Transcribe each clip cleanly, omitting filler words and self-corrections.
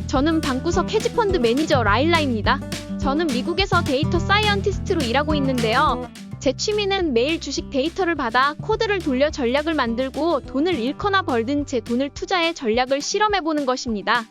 저는 방구석 헤지펀드 매니저 라일라입니다. 저는 미국에서 데이터 사이언티스트로 일하고 있는데요. 제 취미는 매일 주식 데이터를 받아 코드를 돌려 전략을 만들고 돈을 잃거나 벌든 제 돈을 투자해 전략을 실험해보는 것입니다.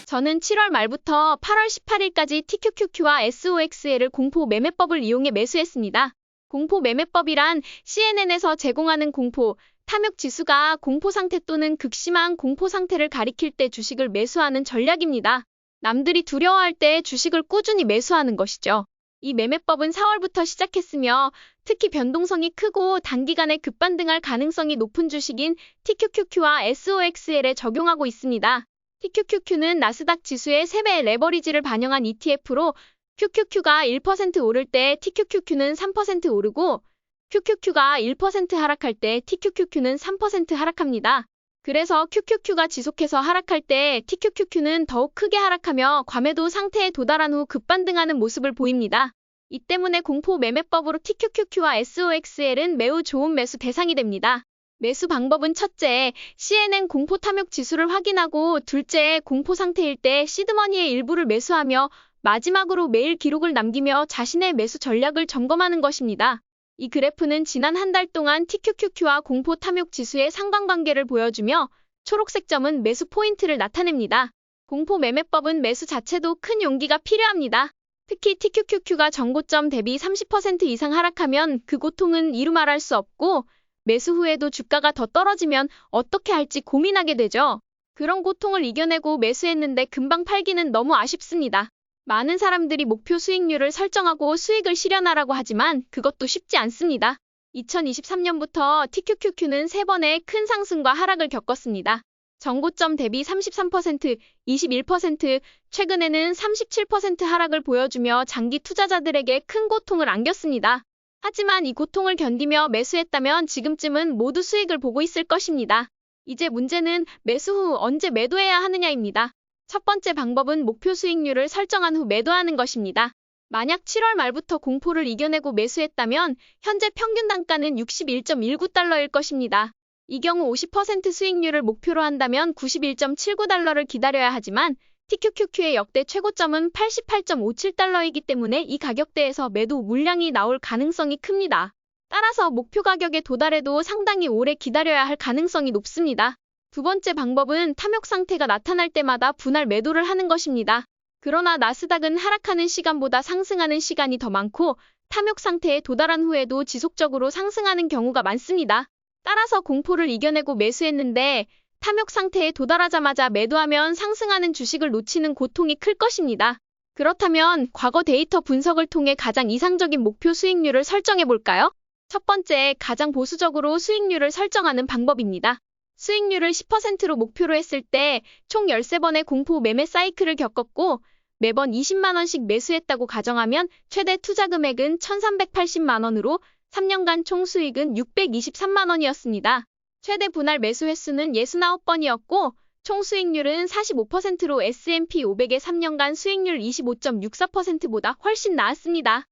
저는 7월 말부터 8월 18일까지 TQQQ와 SOXL을 공포 매매법을 이용해 매수했습니다. 공포 매매법이란 CNN에서 제공하는 공포, 탐욕 지수가 공포 상태 또는 극심한 공포 상태를 가리킬 때 주식을 매수하는 전략입니다. 남들이 두려워할 때 주식을 꾸준히 매수하는 것이죠. 이 매매법은 4월부터 시작했으며 특히 변동성이 크고 단기간에 급반등할 가능성이 높은 주식인 TQQQ와 SOXL에 적용하고 있습니다. TQQQ는 나스닥 지수의 3배의 레버리지를 반영한 ETF로 QQQ가 1% 오를 때 TQQQ는 3% 오르고 QQQ가 1% 하락할 때 TQQQ는 3% 하락합니다. 그래서 QQQ가 지속해서 하락할 때 TQQQ는 더욱 크게 하락하며 과매도 상태에 도달한 후 급반등하는 모습을 보입니다. 이 때문에 공포 매매법으로 TQQQ와 SOXL은 매우 좋은 매수 대상이 됩니다. 매수 방법은 첫째, CNN 공포 탐욕 지수를 확인하고 둘째, 공포 상태일 때 시드머니의 일부를 매수하며 마지막으로 매일 기록을 남기며 자신의 매수 전략을 점검하는 것입니다. 이 그래프는 지난 한 달 동안 TQQQ와 공포 탐욕 지수의 상관관계를 보여주며 초록색 점은 매수 포인트를 나타냅니다. 공포 매매법은 매수 자체도 큰 용기가 필요합니다. 특히 TQQQ가 전고점 대비 30% 이상 하락하면 그 고통은 이루 말할 수 없고 매수 후에도 주가가 더 떨어지면 어떻게 할지 고민하게 되죠. 그런 고통을 이겨내고 매수했는데 금방 팔기는 너무 아쉽습니다. 많은 사람들이 목표 수익률을 설정하고 수익을 실현하라고 하지만 그것도 쉽지 않습니다. 2023년부터 TQQQ는 3번의 큰 상승과 하락을 겪었습니다. 전고점 대비 33%, 21%, 최근에는 37% 하락을 보여주며 장기 투자자들에게 큰 고통을 안겼습니다. 하지만 이 고통을 견디며 매수했다면 지금쯤은 모두 수익을 보고 있을 것입니다. 이제 문제는 매수 후 언제 매도해야 하느냐입니다. 첫 번째 방법은 목표 수익률을 설정한 후 매도하는 것입니다. 만약 7월 말부터 공포를 이겨내고 매수했다면 현재 평균 단가는 61.19달러일 것입니다. 이 경우 50% 수익률을 목표로 한다면 91.79달러를 기다려야 하지만 TQQQ의 역대 최고점은 88.57달러이기 때문에 이 가격대에서 매도 물량이 나올 가능성이 큽니다. 따라서 목표 가격에 도달해도 상당히 오래 기다려야 할 가능성이 높습니다. 두 번째 방법은 탐욕 상태가 나타날 때마다 분할 매도를 하는 것입니다. 그러나 나스닥은 하락하는 시간보다 상승하는 시간이 더 많고 탐욕 상태에 도달한 후에도 지속적으로 상승하는 경우가 많습니다. 따라서 공포를 이겨내고 매수했는데 탐욕 상태에 도달하자마자 매도하면 상승하는 주식을 놓치는 고통이 클 것입니다. 그렇다면 과거 데이터 분석을 통해 가장 이상적인 목표 수익률을 설정해 볼까요? 첫 번째, 가장 보수적으로 수익률을 설정하는 방법입니다. 수익률을 10%로 목표로 했을 때 총 13번의 공포 매매 사이클을 겪었고 매번 20만 원씩 매수했다고 가정하면 최대 투자 금액은 1,380만 원으로 3년간 총 수익은 623만 원이었습니다. 최대 분할 매수 횟수는 69번이었고 총 수익률은 45%로 S&P 500의 3년간 수익률 25.64%보다 훨씬 나았습니다.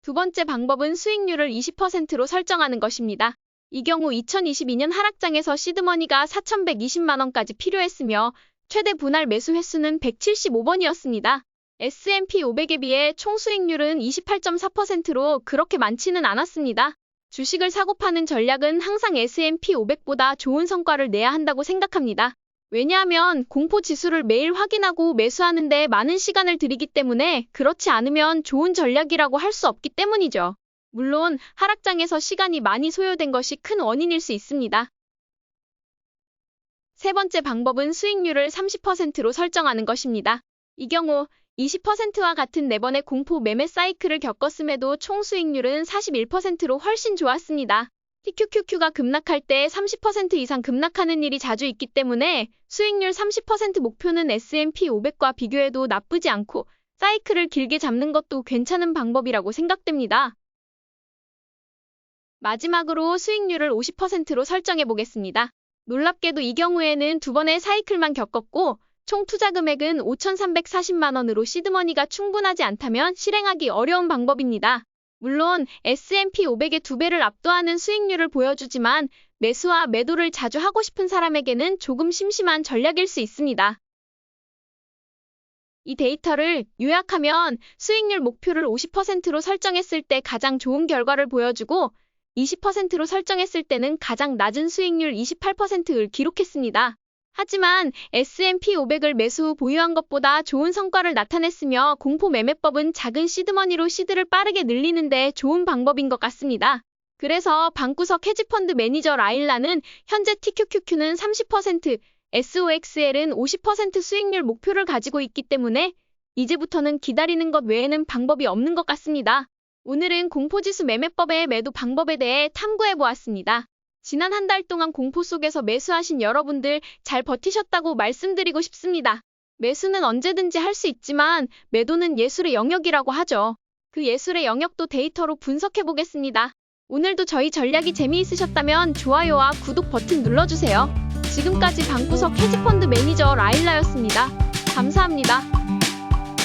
두 번째 방법은 수익률을 20%로 설정하는 것입니다. 이 경우 2022년 하락장에서 시드머니가 4,120만 원까지 필요했으며 최대 분할 매수 횟수는 175번이었습니다. S&P 500에 비해 총 수익률은 28.4%로 그렇게 많지는 않았습니다. 주식을 사고 파는 전략은 항상 S&P 500보다 좋은 성과를 내야 한다고 생각합니다. 왜냐하면 공포 지수를 매일 확인하고 매수하는데 많은 시간을 들이기 때문에 그렇지 않으면 좋은 전략이라고 할 수 없기 때문이죠. 물론 하락장에서 시간이 많이 소요된 것이 큰 원인일 수 있습니다. 세 번째 방법은 수익률을 30%로 설정하는 것입니다. 이 경우 20%와 같은 4번의 공포 매매 사이클을 겪었음에도 총 수익률은 41%로 훨씬 좋았습니다. TQQQ가 급락할 때 30% 이상 급락하는 일이 자주 있기 때문에 수익률 30% 목표는 S&P 500과 비교해도 나쁘지 않고 사이클을 길게 잡는 것도 괜찮은 방법이라고 생각됩니다. 마지막으로 수익률을 50%로 설정해 보겠습니다. 놀랍게도 이 경우에는 2번의 사이클만 겪었고 총 투자 금액은 5,340만 원으로 시드머니가 충분하지 않다면 실행하기 어려운 방법입니다. 물론 S&P 500의 2배를 압도하는 수익률을 보여주지만 매수와 매도를 자주 하고 싶은 사람에게는 조금 심심한 전략일 수 있습니다. 이 데이터를 요약하면 수익률 목표를 50%로 설정했을 때 가장 좋은 결과를 보여주고 20%로 설정했을 때는 가장 낮은 수익률 28%를 기록했습니다. 하지만 S&P 500을 매수 후 보유한 것보다 좋은 성과를 나타냈으며 공포 매매법은 작은 시드머니로 시드를 빠르게 늘리는 데 좋은 방법인 것 같습니다. 그래서 방구석 헤지펀드 매니저 라일라는 현재 TQQQ는 30%, SOXL은 50% 수익률 목표를 가지고 있기 때문에 이제부터는 기다리는 것 외에는 방법이 없는 것 같습니다. 오늘은 공포지수 매매법의 매도 방법에 대해 탐구해 보았습니다. 지난 한 달 동안 공포 속에서 매수하신 여러분들 잘 버티셨다고 말씀드리고 싶습니다. 매수는 언제든지 할 수 있지만 매도는 예술의 영역이라고 하죠. 그 예술의 영역도 데이터로 분석해 보겠습니다. 오늘도 저희 전략이 재미있으셨다면 좋아요와 구독 버튼 눌러주세요. 지금까지 방구석 헤지펀드 매니저 라일라였습니다. 감사합니다.